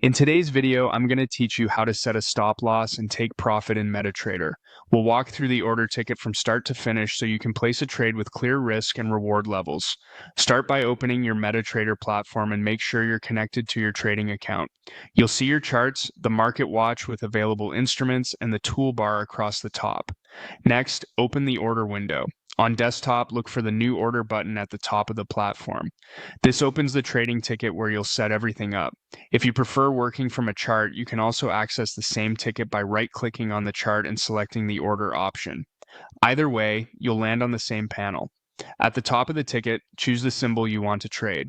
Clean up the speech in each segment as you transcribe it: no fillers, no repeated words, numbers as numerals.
In today's video, I'm going to teach you how to set a stop loss and take profit in Metatrader. We'll walk through the order ticket from start to finish so you can place a trade with clear risk and reward levels. Start by opening your Metatrader platform and make sure you're connected to your trading account. You'll see your charts, the market watch with available instruments, and the toolbar across the top. Next, open the order window. On desktop, look for the New Order button at the top of the platform. This opens the trading ticket where you'll set everything up. If you prefer working from a chart, you can also access the same ticket by right-clicking on the chart and selecting the order option. Either way, you'll land on the same panel. At the top of the ticket, choose the symbol you want to trade.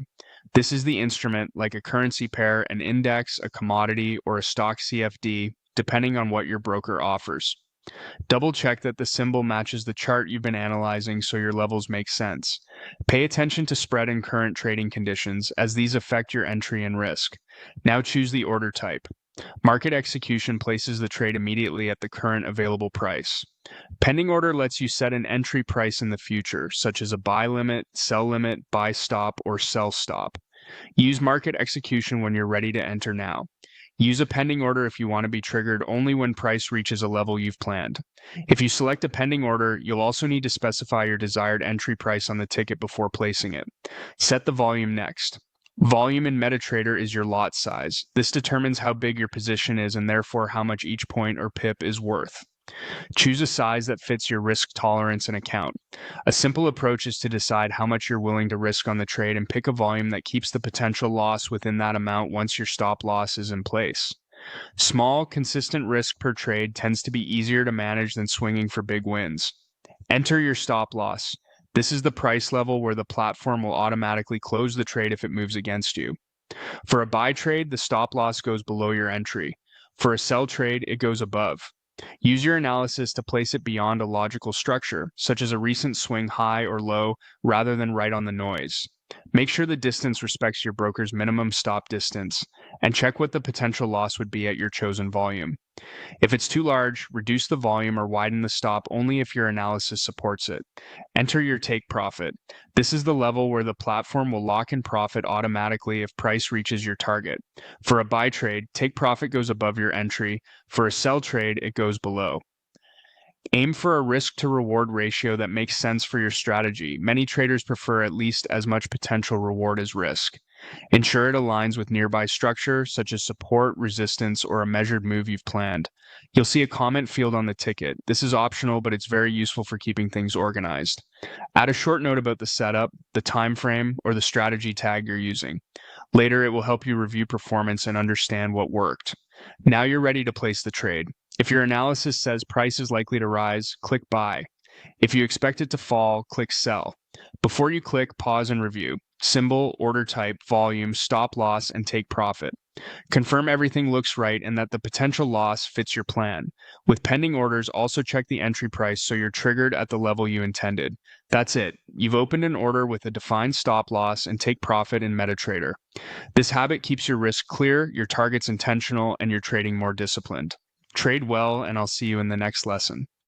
This is the instrument, like a currency pair, an index, a commodity, or a stock CFD, depending on what your broker offers. Double check that the symbol matches the chart you've been analyzing so your levels make sense. Pay attention to spread and current trading conditions, as these affect your entry and risk. Now choose the order type. Market execution places the trade immediately at the current available price. Pending order lets you set an entry price in the future, such as a buy limit, sell limit, buy stop, or sell stop. Use market execution when you're ready to enter now. Use a pending order if you want to be triggered only when price reaches a level you've planned. If you select a pending order, you'll also need to specify your desired entry price on the ticket before placing it. Set the volume next. Volume in Metatrader is your lot size. This determines how big your position is and therefore how much each point or pip is worth. Choose a size that fits your risk tolerance and account. A simple approach is to decide how much you're willing to risk on the trade and pick a volume that keeps the potential loss within that amount once your stop loss is in place. Small, consistent risk per trade tends to be easier to manage than swinging for big wins. Enter your stop loss. This is the price level where the platform will automatically close the trade if it moves against you. For a buy trade, the stop loss goes below your entry. For a sell trade, it goes above. Use your analysis to place it beyond a logical structure, such as a recent swing high or low, rather than right on the noise. Make sure the distance respects your broker's minimum stop distance, and check what the potential loss would be at your chosen volume. If it's too large, reduce the volume or widen the stop only if your analysis supports it. Enter your take profit. This is the level where the platform will lock in profit automatically if price reaches your target. For a buy trade, take profit goes above your entry. For a sell trade, it goes below. Aim for a risk to reward ratio that makes sense for your strategy. Many traders prefer at least as much potential reward as risk. Ensure it aligns with nearby structure, such as support, resistance, or a measured move you've planned. You'll see a comment field on the ticket. This is optional, but it's very useful for keeping things organized. Add a short note about the setup, the time frame, or the strategy tag you're using. Later, it will help you review performance and understand what worked. Now you're ready to place the trade. If your analysis says price is likely to rise, click buy. If you expect it to fall, click sell. Before you click, pause and review. Symbol, order type, volume, stop loss, and take profit. Confirm everything looks right and that the potential loss fits your plan. With pending orders, also check the entry price so you're triggered at the level you intended. That's it. You've opened an order with a defined stop loss and take profit in Metatrader. This habit keeps your risk clear, your targets intentional, and your trading more disciplined. Trade well, and I'll see you in the next lesson.